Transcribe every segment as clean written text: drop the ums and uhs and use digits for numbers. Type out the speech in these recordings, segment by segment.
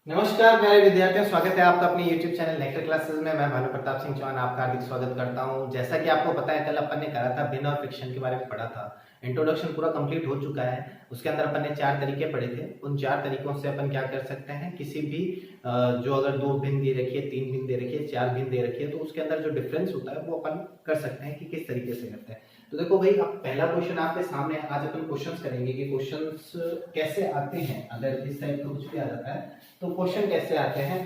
नमस्कार प्यारे विद्यार्थियों, स्वागत है आपका अपने YouTube चैनल नेक्टर क्लासेस में। मैं भानु प्रताप सिंह चौहान आपका हार्दिक स्वागत करता हूं। जैसा कि आपको पता है, कल अपन ने करा था भिन्न और फ्रिक्शन के बारे में पढ़ा था। इंट्रोडक्शन पूरा कंप्लीट हो चुका है। उसके अंदर अपन ने 4 तरीके पढ़े थे। उन 4 तरीकों से अपन क्या कर सकते हैं, किसी भी जो अगर 2 भिन्न दे रखी है, 3 भिन्न दे रखी है, 4 भिन्न दे रखी है, तो उसके अंदर जो डिफरेंस होता है वो अपन कर सकते हैं कि किस तरीके से करते हैं। तो देखो भाई, अब पहला क्वेश्चन आपके सामने है। आज अपन क्वेश्चंस करेंगे कि क्वेश्चंस कैसे आते हैं। अगर इस टाइप का कुछ भी आ जाता है तो क्वेश्चन कैसे आते हैं।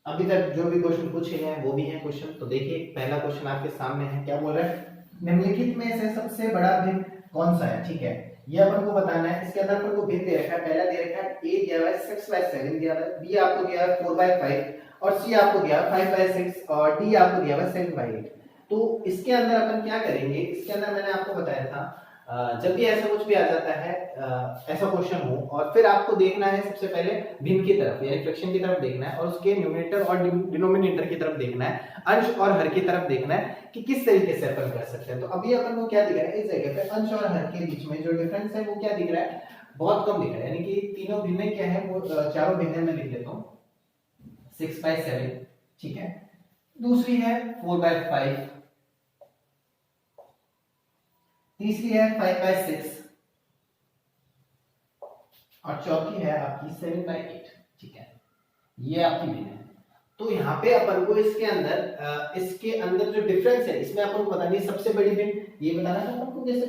अभी तक जो भी क्वेश्चन पूछे हैं वो भी है क्वेश्चन। तो देखिए, पहला क्वेश्चन आपके सामने है। क्या बोल रहा है, निम्नलिखित में से सबसे बड़ा भिन्न कौन सा है। ठीक है, ये अपन को बताना है। इसके अंदर अपन को भिन्न दे रखा है। पहला दे रखा है a दिया हुआ है 6/7 दिया हुआ है, b आपको दिया है 4/5 और c आपको दिया है 5/6 और d आपको दिया हुआ है 7/8। तो इसके अंदर अपन क्या करेंगे, इसके अंदर मैंने आपको बताया था जब भी ऐसा कुछ भी आ जाता है, ऐसा क्वेश्चन हो और फिर आपको देखना है सबसे पहले भिन्न की तरफ यानी फ्रैक्शन की तरफ देखना है और उसके न्यूमरेटर और डिनोमिनेटर की तरफ देखना है, अंश और हर की तरफ देखना है कि किस तरीके से अपन कर सकते हैं। तो अभी अपन को क्या दिख रहा है, इस जगह पे अंश और हर के बीच में जो डिफरेंस है वो क्या दिख रहा है, बहुत कम दिख रहा है। यानी कि तीनों भिन्न क्या है, वो चारों भिन्न में लिख लेता हूं 6/7। ठीक है, दूसरी है 4/5, तीसरी है 5/6 और चौथी है आपकी 7/8। ठीक है, ये आपकी भिन्न है। तो यहाँ पे अपन को इसके अंदर जो डिफरेंस है, इसमें अपन को बतानी है सबसे बड़ी भिन्न। ये बताना था अपन को, जैसे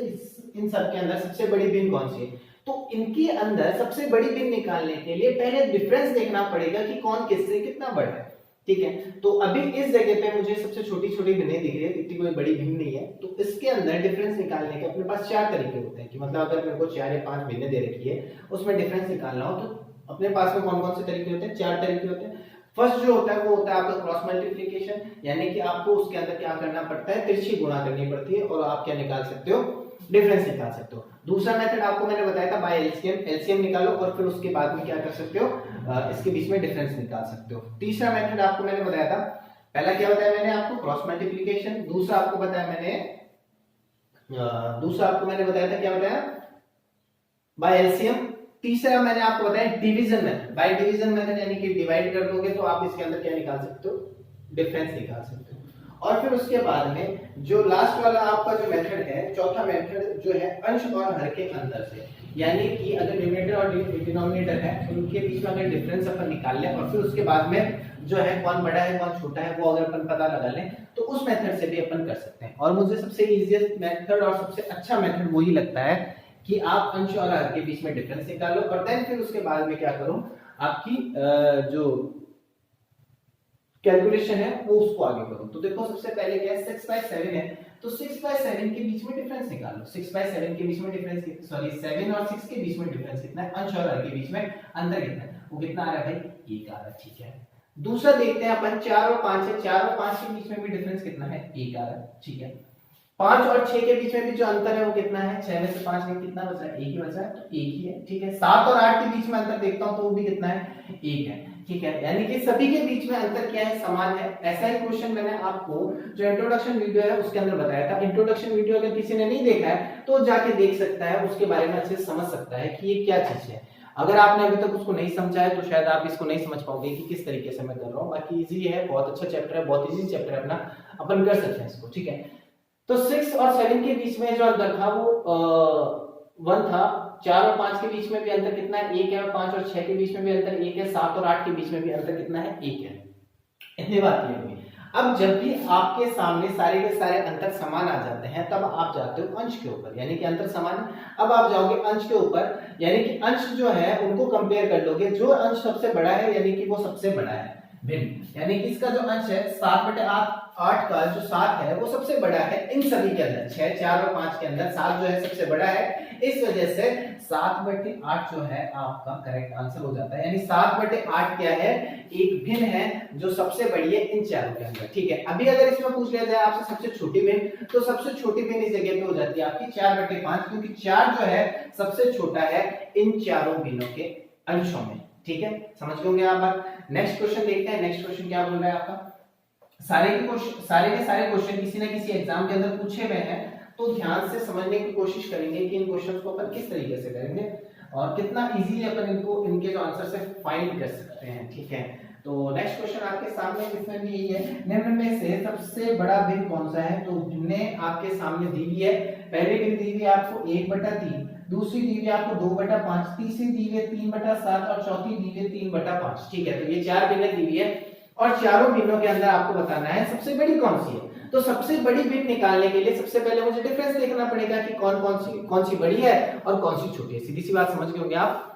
इन सब के अंदर सबसे बड़ी भिन्न कौन सी है। तो इनके अंदर सबसे बड़ी भिन्न निकालने के लिए पहले डिफरेंस देखना पड़ेगा कि कौन किससे कितना बड़ा है। ठीक है, तो अभी इस जगह पे मुझे सबसे छोटी छोटी भिन्नें दिख रही है, इतनी कोई बड़ी भिन्न नहीं है। तो इसके अंदर डिफरेंस निकालने के अपने पास 4 तरीके होते हैं कि मतलब अगर मेरे को 4 या 5 भिन्नें दे रखी है, उसमें डिफरेंस निकालना हो तो अपने पास में कौन कौन से तरीके होते हैं, 4 तरीके होते हैं। फर्स्ट जो होता है वो होता है आपका क्रॉस मल्टीप्लिकेशन, यानी कि आपको उसके अंदर क्या करना पड़ता है, तिरछी गुणा करनी पड़ती है और आप क्या निकाल सकते हो, डिफरेंस निकाल सकते हो। दूसरा मेथड आपको मैंने बताया था बाय एलसीएम, एलसीएम निकालो और फिर उसके बाद में क्या कर सकते हो, इसके बीच में डिफरेंस निकाल सकते हो। तीसरा मेथड आपको मैंने बताया था, पहला क्या बताया मैंने आपको, क्रॉस मल्टीप्लिकेशन। दूसरा आपको बताया था, क्या बताया, बाय एलसीएम। तीसरा मैंने आपको बताया division method, by division method, यानी कि डिवाइड कर दोगे तो आप इसके अंदर क्या निकाल सकते हो, डिफरेंस निकाल सकते हो। और फिर उसके बाद में जो लास्ट वाला आपका जो मेथड है, चौथा मेथड जो है अंश और हर के अंदर से, यानी कि अगर न्यूमरेटर और डिनोमिनेटर है उनके बीच में अगर डिफरेंस अपन निकाल लें और फिर उसके बाद में जो है कौन बड़ा है कौन छोटा है वो अगर अपन पता लगा लें तो उस मेथड से भी अपन कर सकते हैं। और मुझे सबसे इजीएस्ट मेथड और सबसे अच्छा मेथड वही लगता है कि आप अंश और हर के बीच में डिफरेंस निकालो और देन फिर उसके बाद में क्या करो, आपकी जो कैलकुलेशन है वो उसको आगे करो। तो देखो सबसे पहले क्या है, 6/7 है तो 6/7 के बीच में डिफरेंस निकालो। 6/7 के बीच में डिफरेंस, सॉरी 7 और 6 के बीच में डिफरेंस कितना है, अंश और हर के बीच में अंतर कितना है, वो कितना आ रहा है भाई, 1 आ रहा है। ठीक है, दूसरा देखते हैं अपन 4 और 5 है, 4 और 5 के बीच में भी डिफरेंस कितना है, 1 आ रहा है। ठीक है, 5 और 6 के बीच में भी जो अंतर है वो कितना है, 6 में से 5 में कितना बचा है, 1 ही बचा है, तो 1 ही है। ठीक है, 7 और 8 के बीच में अंतर देखता हूं तो वो भी कितना है, 1 है। ठीक है, यानी कि सभी के बीच में अंतर क्या है, समान है। ऐसा ही क्वेश्चन मैंने आपको जो इंट्रोडक्शन वीडियो है उसके अंदर बताया था। इंट्रोडक्शन वीडियो अगर किसी ने नहीं देखा है तो जाके देख सकता है, उसके बारे में अच्छे से समझ सकता है कि ये क्या चीज है। अगर आपने अभी तक उसको नहीं समझा है तो शायद आप इसको नहीं समझ पाओगे कि किस तरीके से मैं कर रहा हूँ। बाकी इजी है, बहुत अच्छा चैप्टर है, बहुत इजी चैप्टर है अपना, अपन कर सकते हैं इसको। ठीक है, तो 6 और 7 के बीच में जो अंतर था वो 1 था। 4 और 5 के बीच में भी अंतर कितना है, 1 है। और 5 और 6 के बीच में भी अंतर 1 है। 7 और 8 के बीच में भी अंतर कितना है, 1 है। इतनी बात ये होगी। अब जब भी आपके सामने सारे के सारे अंतर समान आ जाते हैं तब आप जाते हो अंश के ऊपर, यानी कि अंतर समान है। अब आप जाओगे अंश के ऊपर, यानी कि अंश जो है उनको कंपेयर कर लोगे। जो अंश सबसे बड़ा है यानी कि वो सबसे बड़ा है भिन्न, यानी कि इसका जो अंश है 7/8 का जो 7 है वो सबसे बड़ा है इन सभी के अंदर। 6, 4 और 5 के अंदर 7 जो है सबसे बड़ा है। इस वजह से 7/8 जो है आपका करेक्ट आंसर हो जाता है। यानी 7/8 क्या है, एक भिन्न है जो सबसे बड़ी है इन चारों के अंदर। ठीक है, अभी अगर इसमें पूछ लिया जाए आपसे सबसे छोटी भिन्न, तो सबसे छोटी भिन्न इस जगह पे हो जाती है आपकी 4/5, क्योंकि 4 जो है सबसे छोटा है इन चारों भिन्नों के अंशों में। ठीक है, समझ गए आप बात। नेक्स्ट क्वेश्चन देखते हैं। नेक्स्ट क्वेश्चन क्या बोल रहा है आपका, सारे के सारे क्वेश्चन किसी ना किसी एग्जाम के अंदर पूछे हुए हैं, तो ध्यान से समझने की कोशिश करेंगे कि इन क्वेश्चंस को अपन किस तरीके से करेंगे। और कितना इजीली अपन इनको इनके जो आंसर से फाइंड कर सकते हैं। ठीक है, तो नेक्स्ट क्वेश्चन आपके सामने, इसमें भी यही है, निम्न में से सबसे बड़ा भिन्न कौन सा है? तो भिन्न आपके सामने दी हुई है। पहली भिन्न दी हुई है आपको 1/3, दूसरी दी हुई है आपको 2/5, तीसरी दी हुई है 3/7 और चौथी दी हुई है 3/5। ठीक है, तो ये चार भिन्न दी हुई है और चारों भिन्नों के अंदर आपको बताना है सबसे बड़ी कौन सी है। तो सबसे बड़ी भिन्न निकालने के लिए सबसे पहले मुझे डिफरेंस देखना पड़ेगा कि कौन सी बड़ी है और कौन सी छोटी है। सीधी सी बात समझ गए होंगे आप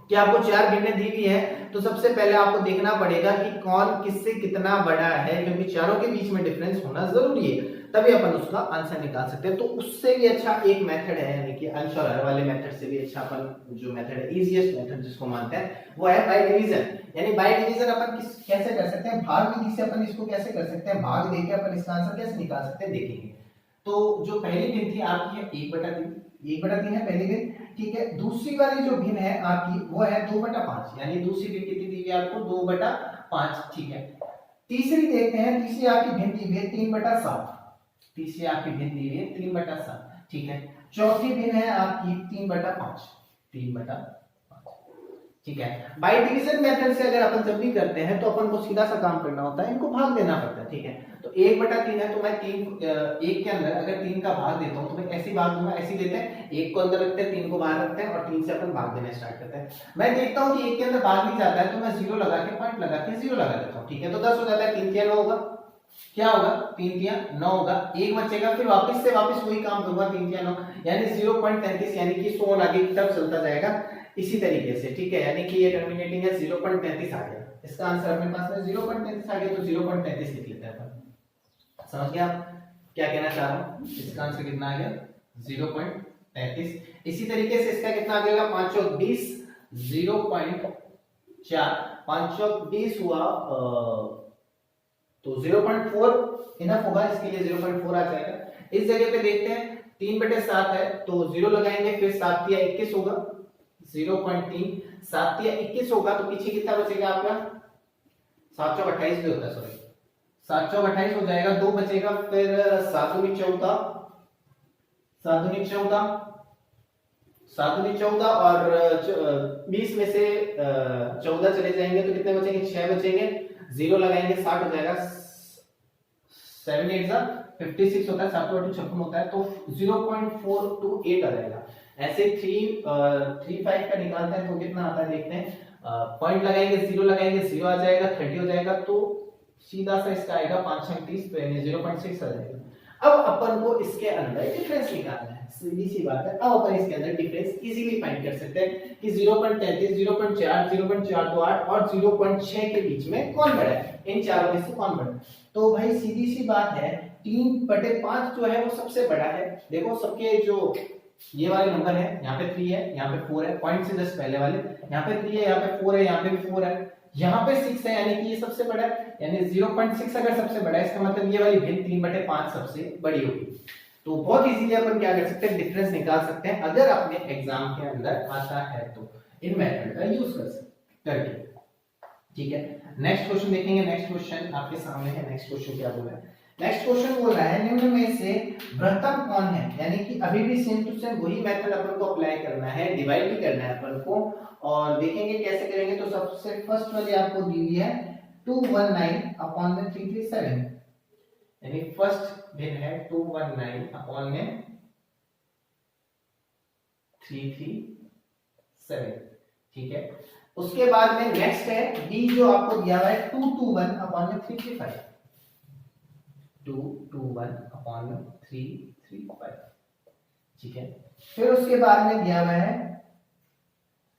कि आपको चार भिन्न दी हुई है, तो सबसे पहले आपको देखना पड़ेगा कि कौन किससे कितना बड़ा है, क्योंकि चारों के बीच में डिफरेंस होना जरूरी है, तभी अपन उसका आंसर निकाल सकते हैं। तो उससे भी अच्छा एक मेथड है, यानी कि अंश और हर वाले मेथड से भी अच्छा अपन जो मेथड है, इजीएस्ट मेथड जिसको मानते हैं, वो है बाय डिवीजन। यानी बाय डिवीजन अपन कैसे कर सकते हैं, भाग विधि से अपन इसको कैसे कर सकते हैं, भाग देके अपन इसका आंसर कैसे निकाल सकते हैं देखेंगे। तो जो पहली भिन्न थी आपकी है 1/3 है पहली भिन्न। ठीक है, दूसरी वाली जो भिन्न है आपकी वो है 2/5, यानी दूसरी भिन्न कितनी दी हुई है आपको 2/5। ठीक है, तीसरी देखते हैं, तीसरी आपकी भिन्न दी हुई है 3/7, तीसरी आपकी भिन्न दी हुई है 3/7। ठीक है, चौथी भिन्न है आपकी 3/5। ठीक है, बाय डिवीजन मेथड से अगर अपन जब भी करते हैं तो अपन को सीधा सा काम करना होता है, इनको भाग देना पड़ता है। ठीक है, तो 1/3 है तो मैं 1 के अंदर अगर 3 का भाग देता हूं तो मैं ऐसे भाग दूंगा, ऐसे लेते हैं, 1 को अंदर रखते हैं, 3 को बाहर रखते हैं और 3 से अपन भाग देना स्टार्ट करते हैं। मैं देखता हूं कि 1 के अंदर भाग नहीं जाता है तो मैं 0 लगा के पॉइंट लगा के 0 लगा देता हूं। ठीक है, तो 10 हो जाता है, 3 9 होगा, क्या होगा 3 9 होगा, 1 बचेगा, फिर वापस वही काम करूंगा 3 9, यानी 0.33, यानी कि 100 आगे की तरफ चलता जाएगा इसी तरीके से। ठीक है, यानी कि ये टर्मिनेटिंग है 0.33 आ गया, इसका आंसर अपने पास में 0.33 आ गया, तो 0.33 लिख लेते हैं अपन। समझ गया आप क्या कहना चाह रहा हूं, इसका आंसर कितना आ गया 0.33। इसी तरीके से इसका कितना आ जाएगा 5 और 20, 0.4, 5 और 20 हुआ तो 0.4 इनफ होगा, इसके लिए 0.4 आ जाएगा। इस जगह पे देखते हैं 3/7 है तो 0 लगाएंगे, फिर 7 या 21 होगा, 0.3, 7 या 21 होगा, तो पीछे कितना बचेगा आपका 7 चौक 28 भी होता है, सॉरी 7 चौक 28 हो जाएगा, 2 बचेगा, फिर 7 दूनी 14, 7 दूनी 14, 7 दूनी 14 और 20 में से 14 चले जाएंगे तो कितने बचेंगे 6 बचेंगे, 0 लगाएंगे 60 हो जाएगा, 7 8 56 होता है, 7 8 56 होता है, तो 0.428 आ जाएगा। ऐसे 3 5 का निकालते हैं तो कितना आता है देखते हैं, पॉइंट लगाएंगे 0 लगाएंगे 0 आ जाएगा, 30 हो जाएगा, तो सीधा सा इसका आएगा 5 6 30, तो यानी 0.6 आ जाएगा। अब अपन को इसके अंदर डिफरेंस निकालना है, सीधी सी बात है। अब अपन इसके अंदर डिफरेंस इजीली फाइंड कर सकते हैं कि 0.33, 0.4, 0.428 और 0.6 के बीच में कौन बड़ा है, इन चारों में से कौन बड़ा है। तो भाई सीधी सी बात है, 3/5 जो है वो सबसे बड़ा है। देखो सबके जो ये वाले नंबर है, यहाँ पे 3 है, यहाँ पे 4 है, पॉइंट से जस्ट पहले वाले, यहाँ पे 3 है, यहाँ पे 4 है, यहाँ पे भी 4 है, यहाँ पे 6 है, यानी कि ये सबसे बड़ा है, यानी 0.6 अगर सबसे बड़ा है, इसका मतलब ये वाली भिन्न 3/5 सबसे बड़ी होगी। तो बहुत इजीली अपन क्या कर सकते हैं, डिफरेंस निकाल सकते हैं, अगर अपने एग्जाम के अंदर आता है तो इन मेथड का यूज कर सकते करके। ठीक है, नेक्स्ट क्वेश्चन देखेंगे। नेक्स्ट क्वेश्चन आपके सामने है, नेक्स्ट क्वेश्चन क्या बोला है, नेक्स्ट क्वेश्चन बोल रहा है निम्न में से बृहत्तम कौन है, यानी कि अभी भी सेम टू सेम वही मेथड अपन को अप्लाई करना है, डिवाइड भी करना है अपन को, और देखेंगे कैसे करेंगे। तो सबसे फर्स्ट वाली आपको दी हुई है 219 अपॉन में 337, यानी फर्स्ट भिन्न है 219 अपॉन में 337। ठीक है, उसके बाद में नेक्स्ट है बी जो आपको दिया हुआ है 221 अपॉन में 335, 221 अपॉन में 335। ठीक है, फिर उसके बाद में दिया हुआ है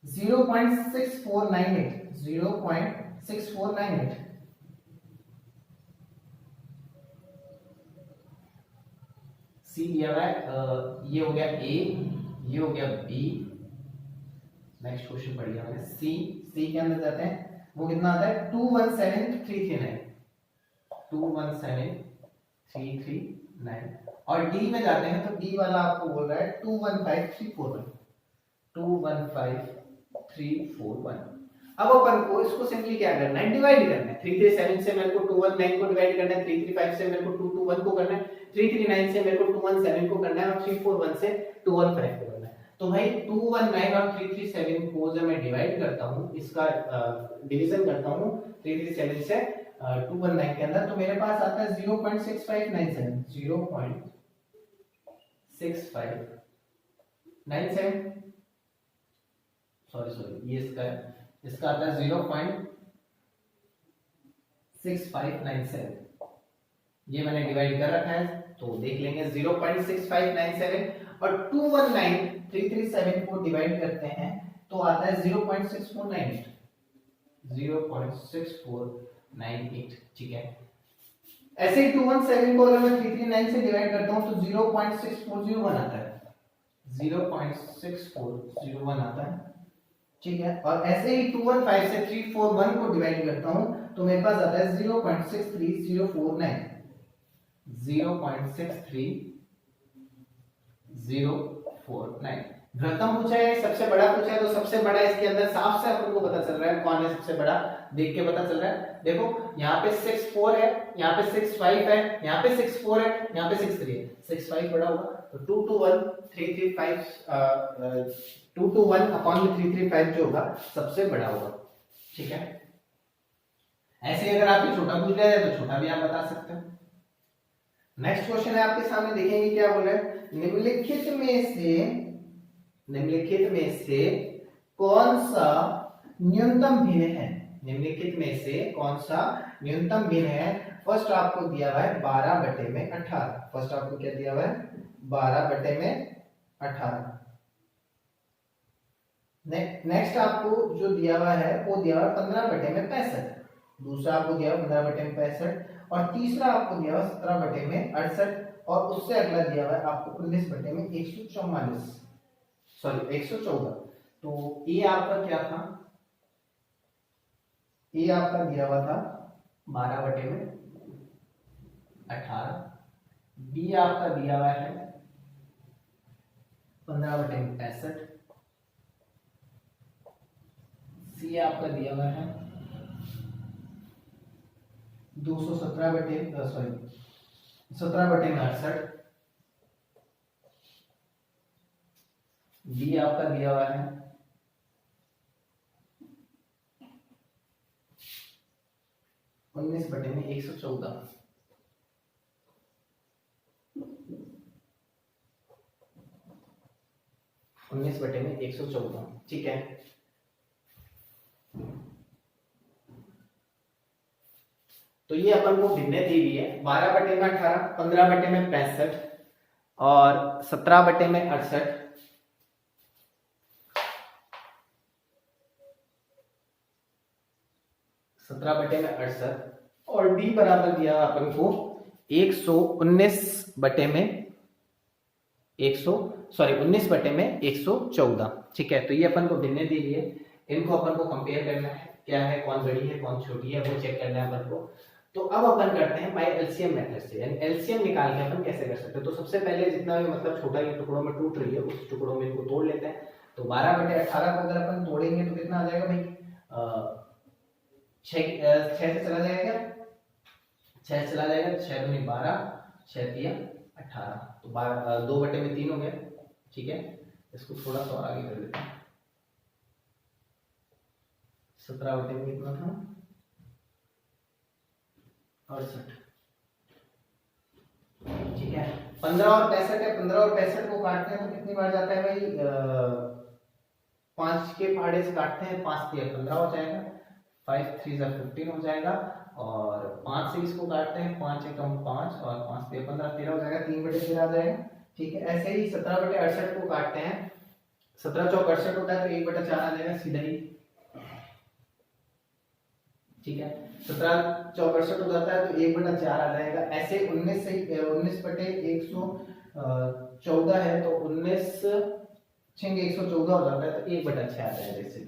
0.6498, 0.6498, सी दिया हुआ है, ये हो गया ए, ये हो गया बी। नेक्स्ट क्वेश्चन बढ़िया है, सी के अंदर जाते हैं, वो कितना आता है 217339, 217339, और डी में जाते हैं तो डी वाला आपको बोल रहा है 215341, 215341। अब अपन को इसको सिंपली क्या करना है, डिवाइड करना है। 337 से मेरे को 219 को डिवाइड करना है, 335 से मेरे को 221 को करना है, 339 से मेरे को 217 को करना है, और 341 से 215 को करना है। तो भाई 219 और 337 को जब मैं डिवाइड करता हूँ, इसका डिवीजन करता हूँ 337 से 219 के अंदर, तो मेरे पास आता है 0.6597, 0.6597, सॉरी ये इसका आता है 0.6597, ये मैंने डिवाइड कर रखा है, तो देख लेंगे 0.6597 और 219 337 को डिवाइड करते हैं तो आता है 0.6498, 0.6498, ठीक है। ऐसे ही 217 को अगर मैं 339 से डिवाइड करता हूं तो 0.6401 आता है, 0.6401 आता है, ठीक है। और ऐसे ही 215 से 341 को डिवाइड करता हूं तो मेरे पास आता है 0.63049, 0.63049। घनत्व पूछा है, सबसे बड़ा पूछा है, तो सबसे बड़ा इसके अंदर साफ से अपन को पता चल रहा है कौन है सबसे बड़ा, देख के पता चल रहा है। देखो यहाँ पे 64 है, यहाँ पे 65 है, यहाँ पे 64 है, यहाँ पे 63 है, 65 बड़ा होगा, तो 221 अपॉन 335 जो होगा सबसे बड़ा होगा, ठीक है। ऐसे अगर आपको छोटा पूछ लिया जाए तो छोटा भी आप बता सकते हो। नेक्स्ट क्वेश्चन है आपके सामने, देखेंगे क्या बोल रहा है। निम्नलिखित में से कौन सा न्यूनतम भिन्न है, निम्नलिखित में से कौन सा न्यूनतम भिन्न है। फर्स्ट आपको दिया हुआ है 12/18, फर्स्ट आपको क्या दिया हुआ है 12/18। नेक्स्ट आपको जो दिया हुआ है वो दिया हुआ है 15/65, दूसरा आपको दिया हुआ 15/65 और तीसरा आपको दिया हुआ 17/68 और उससे अगला दिया हुआ है आपको 19/144, सॉरी 114। तो ए आपका क्या था, ए आपका दिया हुआ था 12/18, बी आपका दिया हुआ है 15/65, सी आपका दिया हुआ है 17/68, डी आपका दिया हुआ है 19/114, ठीक है। तो ये अपन को भिन्न दी हुई है 12/18, 15/65 और 17/68, 17/68 और डी बराबर दिया अपन को 19/114, ठीक है। तो ये अपन को भिन्न दी हुई है, इनको अपन को कंपेयर करना है, क्या है कौन बड़ी है कौन छोटी है वो चेक करना है अपन को। तो अब अपन करते हैं बाय एलसीएम मेथड से, यानी एलसीएम निकाल के अपन कैसे कर सकते हैं। तो सबसे पहले जितना भी मतलब छोटा ये टुकड़ों में टूट रही है उस टुकड़ों में इनको तोड़ लेते हैं। तो 12/18 को अगर अपन तोड़ेंगे तो कितना आ जाएगा भाई, 6 से चला जाएगा, 6 चला जाएगा, 6 दूनी 12, 6 तिया 18, तो 2/3 हो गया, ठीक है। इसको थोड़ा सा और आगे कर देते हैं, 17/में कितना था 68, ठीक है। 15 और 65 है, 15 और 65 को काटते हैं तो कितनी बार जाता है भाई, 5 के पहाड़े से काटते हैं, 5 तिया 15 हो जाएगा, 5 3 जा 15 हो जाएगा, और 5 से इसको काटते हैं, 5 एकम 5 और 5 तिया 15, 13 हो जाएगा, 3/13 आ जाएगा, ठीक है। ऐसे ही 17/68 को काटते हैं, 17 चौक 68 होता है तो 1/4 आ जाएगा सीधा ही, ठीक है। 17 चौक 68 हो जाता है तो 1/4 आ जाएगा। ऐसे 19/114 है तो 19/114 हो जाता है तो 1/6 आ जाएगा इससे,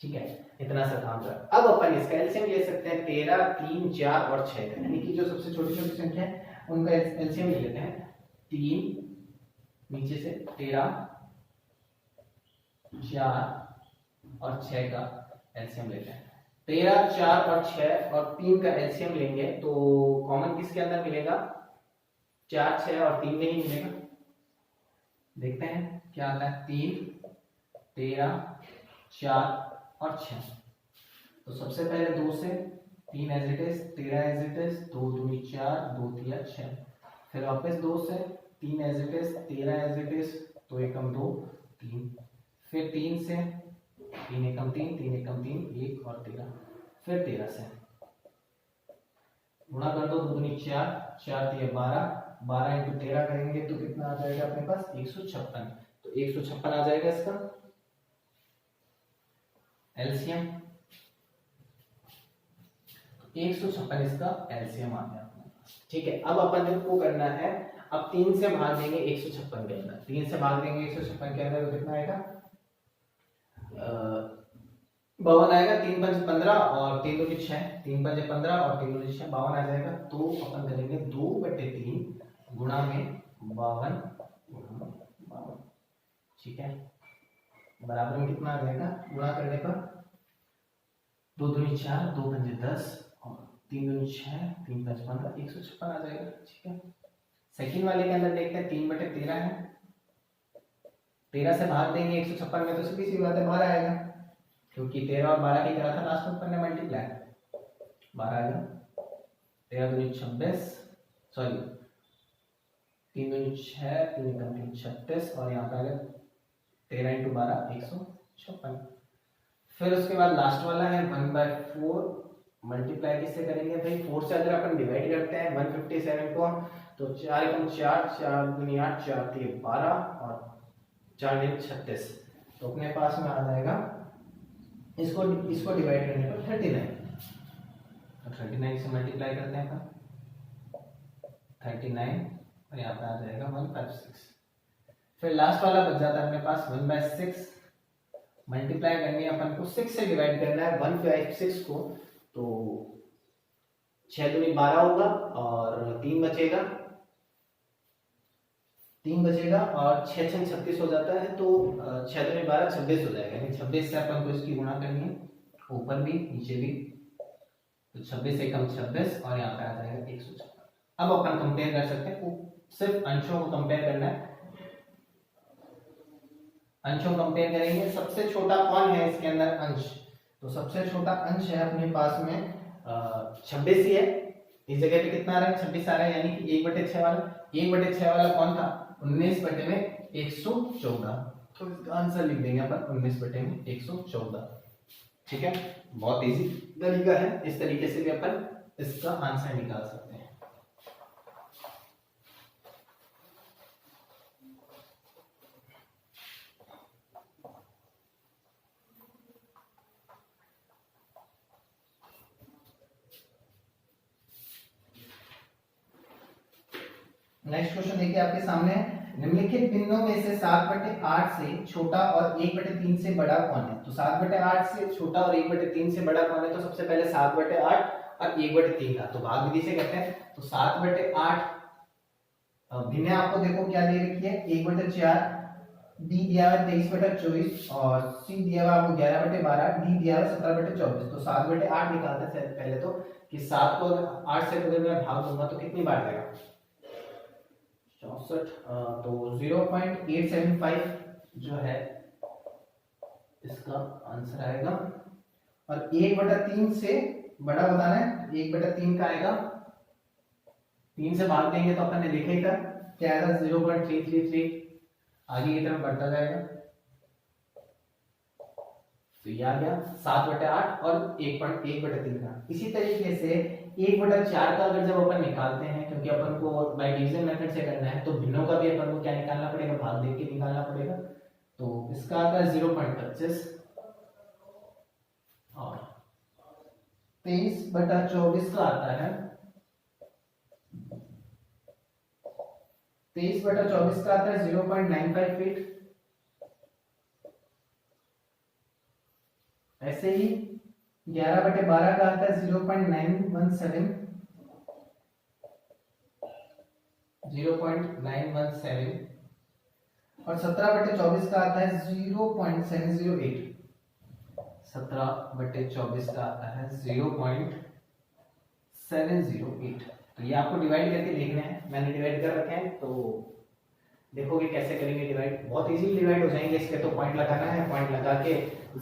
ठीक है। इतना सा काम था। अब अपन इसका एलसीएम ले सकते हैं 13, 3, 4 और 6 का, यानी कि जो सबसे छोटी छोटी संख्या है उनका एलसीएम ले लेते हैं। 3 नीचे से 13, 4 और 6 का एलसीएम लेते हैं। 13, 4 और 6 और 3 का एलसीएम लेंगे तो कॉमन किसके अंदर मिलेगा, 4, 6 और 3 में ही मिलेगा, देखते हैं क्या आता है। 3, 13, 4 और 6। तो सबसे पहले 2 से 3 as it is, 13 as it is, 2 दूनी 4, 2 तिया 6। फिर वापस 2 से 3 as it is, 13 as it is, 2 एकम 2, 3। फिर 3 से 3 एकम 3, 3 एकम 3, 1 और 13। फिर 13 से गुणा कर दो, 2 दूनी 4, 4 तिया 12, 12 इंटू 13 करेंगे तो कितना आ जाएगा अपने पास 156। तो 156 आ जाएगा इसका एलसीएम। 156 इसका एलसीएम आ गया अपने पास। ठीक है, अब अपन को करना है, अब 3 से भाग देंगे 156 के अंदर। 3 से भाग देंगे 156 के अंदर तो कितना आएगा 52 आएगा। 3 पंच 15 और 3 दूनी 6, 3 पंच 15 और 3 दूनी 6, 52 आ जाएगा। तो अपन करेंगे 2/3 गुणा में 52 गुणा 52। ठीक है, बराबर में कितना आ जाएगा गुणा करने पर 2 दूनी 4, 2 पंजे 10 और 3 दूनी 6, 3 पंच 15, 156 आ जाएगा। ठीक है, सेकंड वाले के अंदर देखते हैं 3/13 है। 13 से भाग देंगे 156 में तो सीधी सी बात है 12 आएगा, क्योंकि 13 और 12 की करा था लास्ट में अपन ने मल्टीप्लाई, 12 आएगा। 13 दूनी 26, सॉरी 3 दूनी 6, 3 एकम 3, 36 और यहाँ पे आ गया 13 इंटू 12, 156। फिर उसके बाद लास्ट वाला है 1/4, मल्टीप्लाई किससे करेंगे भाई 4 से अगर अपन डिवाइड करते हैं 157 को तो 4 एकम 4, 4 दूनी 8, 4 तिया 12 और 4 दूनी 36। तो अपने पास में आ जाएगा इसको डिवाइड करने पर 39। तो 39 से मल्टीप्लाई करते हैं अपन 39 और यहाँ पे आ जाएगा 156। फिर लास्ट वाला बच जाता है अपने पास 1/6, मल्टीप्लाई करनी है अपन को 6 से डिवाइड करना है 156 को। तो 6 दूनी 12 होगा और 3 बचेगा, 3 बचेगा और 6 6 36 हो जाता है। तो 6 दूनी 12, 26 हो जाएगा। यानी 26 से अपन को इसकी गुणा करनी है, ऊपर भी नीचे भी। तो 26 एकम 26 और यहाँ पे आ जाएगा 156। अब अपन कंपेयर कर सकते हैं, सिर्फ अंशों को कंपेयर करना है। अंशों कंपेयर करेंगे, सबसे छोटा कौन है इसके अंदर अंश, तो सबसे छोटा अंश है अपने पास में 26 ही है। इस जगह पे कितना आ रहा है 26 आ रहा है, यानी कि 1/6 वाला। 1/6 वाला कौन था 19/114। तो इसका आंसर लिख देंगे अपन 19/114। ठीक है, बहुत इजी तरीका है, इस तरीके से भी अपन इसका आंसर निकाल सकते हैं। नेक्स्ट क्वेश्चन देखिए आपके सामने, निम्नलिखित भिन्नों में से 7/8 से छोटा और 1/3 से बड़ा कौन है। तो 7/8 से छोटा और 1/3 से बड़ा कौन है, तो सबसे पहले 7/8 और 1/3 का तो भाग विधि से करते हैं। तो 7/8 भिन्न आपको देखो क्या दे रखी है 1/4, डी दिया हुआ 23/24 और सी दिया हुआ आपको 11/12, डी दिया हुआ 17/24। तो 7/8 निकालते हैं पहले तो कि 7 को 8 से अगर मैं भाग दूंगा तो कितनी बार जाएगा 64। तो 0.875 जो है इसका आंसर आएगा। और 1/3 से बड़ा बताना है, 1/3 का आएगा 3 से भाग देंगे तो अपन ने देखा ही था क्या आएगा 0.333, आगे की तरफ बढ़ता जाएगा। तो ये आ गया 7/8 और 1/3 का। इसी तरीके से 1/4 का अगर जब अपन निकालते हैं, क्योंकि अपन को बाय डिवीजन मेथड से करना है, तो भिन्नों का भी अपन को क्या निकालना पड़ेगा भाग देख के निकालना पड़ेगा। तो इसका आता है 0.25 और 23/24 का आता है 23/24 का आता है 0.958। ऐसे ही 11/12 का आता है 0.917, 0.917 और 17/24 का आता है 0.708, 17/24 का आता है 0.708। तो ये आपको डिवाइड करके देखना है, मैंने डिवाइड कर रखे हैं। तो देखोगे कैसे करेंगे डिवाइड, बहुत इजीली डिवाइड हो जाएंगे इसके। तो पॉइंट लगाना है, पॉइंट लगा के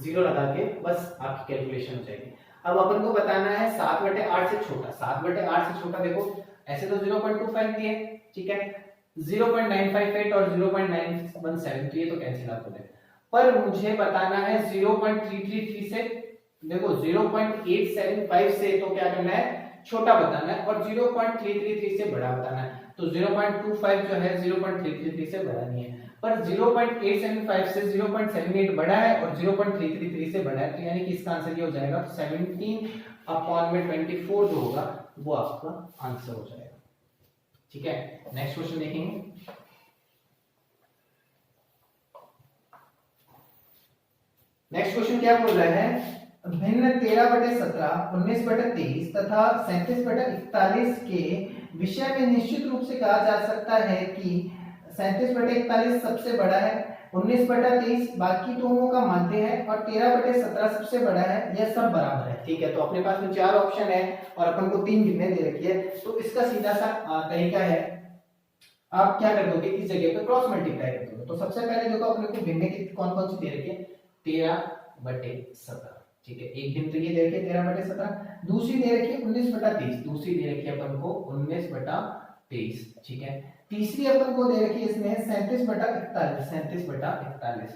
0 लगा के बस आपकी कैलकुलेशन हो जाएगी। अब अपन को बताना है 7/8 से छोटा। 7/8 से छोटा देखो ऐसे तो 0.25 दिए, ठीक है, 0.958 और 0.917 तो ये तो कैंसिल आउट हो गए। पर मुझे बताना है 0.333 से, देखो 0.875 से तो क्या करना है, छोटा बताना है, और 0.333 से बड़ा बताना है। तो 0.25 जो है 0.333 से बड़ा नहीं है, पर 0.875 से 0.78 बड़ा है और 0.333 से बड़ा है, तो यानी कि इसका आंसर ये हो जाएगा 17/24 जो होगा वो आपका आंसर हो जाएगा। ठीक है, नेक्स्ट क्वेश्चन देखेंगे। नेक्स्ट क्वेश्चन क्या बोल रहा है, भिन्न 13/17, 19/23 तथा 37/41 के विषय में निश्चित रूप से कहा जा सकता है कि 37/41 सबसे बड़ा है, 19/23 बाकी दोनों का मध्य है और 13/17 सबसे बड़ा है, यह सब बराबर है। ठीक है, तो अपने पास में 4 ऑप्शन है और अपन को 3 भिन्ने दे रखी है। तो इसका सीधा सा तरीका है, आप क्या कर दोगे, इस जगह पे क्रॉस मल्टीप्लाई कर दोगे। तो सबसे पहले देखो अपने को भिन्ने की कौन कौन सी दे रखी है, 13/17, ठीक है, एक भिन्न तो ये दे रखी है 13/17, दूसरी दे रखी है 19/23, दूसरी दे रखी है अपन को 19/23, ठीक है, तीसरी अपन को दे रखी है इसमें 37/41, 37/41,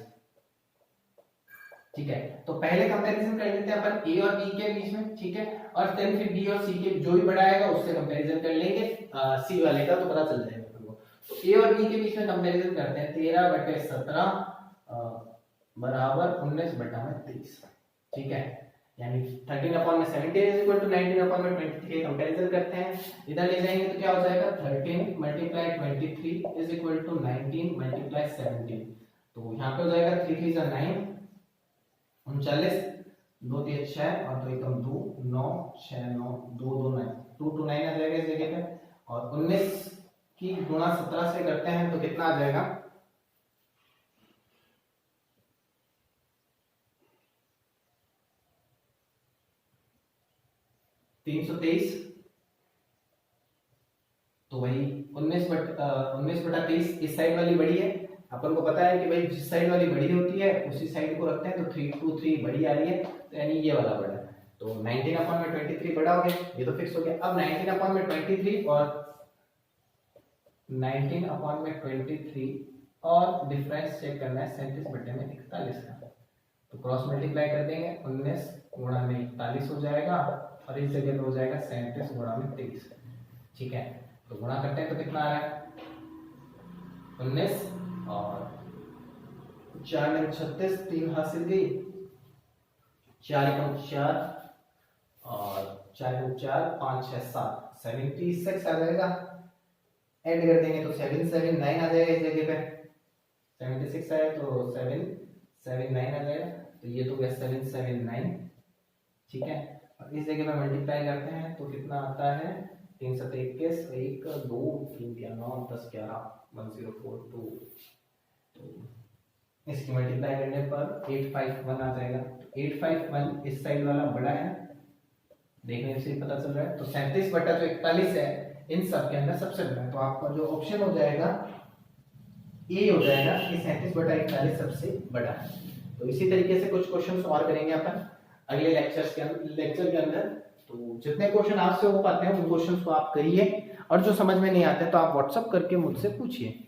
ठीक है। तो पहले कंपैरिजन कर लेते हैं अपन ए और बी के बीच में, ठीक है, और देन फिर बी और सी के जो भी बड़ा आएगा उससे कंपैरिजन कर लेंगे सी वाले का, तो पता चल जाएगा अपन को। तो ए और बी के बीच में कंपैरिजन करते हैं, 13/17 बराबर 19/23, ठीक है, यानी 13/70 इज इक्वल टू 19/23 कंपैरिजन करते हैं। इधर ले जाएंगे तो क्या हो जाएगा, 13 × 23 इज इक्वल टू 19 × 17। तो यहाँ पे हो जाएगा 3 3 9, 39, 2 3 6 और 2 1 2, 9 6 9 2 2 9, 2 2 9 आ जाएगा इस जगह पे। और 19 की गुणा 17 से करते हैं तो कितना आ जाएगा, 323। तो वही 19/23 इस साइड वाली बड़ी है, अपन को पता है कि भाई जिस साइड वाली बड़ी होती है उसी साइड को रखते हैं, तो 3 2 3 बड़ी आ रही है, तो यानी ये वाला बड़ा है। तो 19/23 बड़ा हो गया, ये तो फिक्स हो गया। अब 19/23 और 19/23 और डिफरेंस चेक करना है 37/41 का, तो क्रॉस मल्टीप्लाई कर देंगे, 19 गुणा में 41 हो जाएगा और इस जगह पे हो जाएगा 37 गुणा में 23, ठीक है। तो गुणा करते हैं तो कितना आ रहा है, 19 और 4 में 36, 3 हासिल गई, 4 × 4 और 4 × 4 5 6 7 76 आ जाएगा। ऐड कर देंगे तो 7 7 9 आ जाएगा इस जगह पे, 76 आया तो 7 7 9 आ जाएगा, तो ये तो गया 7 7 9, ठीक है। और इस जगह पे मल्टीप्लाई करते हैं तो कितना आता है, 3 7 21, 1 2 3 9 10 11 1042, तो इसकी मल्टीप्लाई करने पर 851 आ जाएगा। तो 851 इस साइड वाला बड़ा है, देखने से पता चल रहा है। तो 37/41 है इन सब के अंदर सबसे बड़ा है, तो आपका जो ऑप्शन हो जाएगा ए हो जाएगा कि 37/41 सबसे बड़ा है। तो इसी तरीके से कुछ क्वेश्चंस और करेंगे अपन अगले लेक्चर के अंदर। तो जितने क्वेश्चन आपसे हो पाते हैं उन क्वेश्चंस को आप करिए, और जो समझ में नहीं आते तो आप व्हाट्सएप करके मुझसे पूछिए।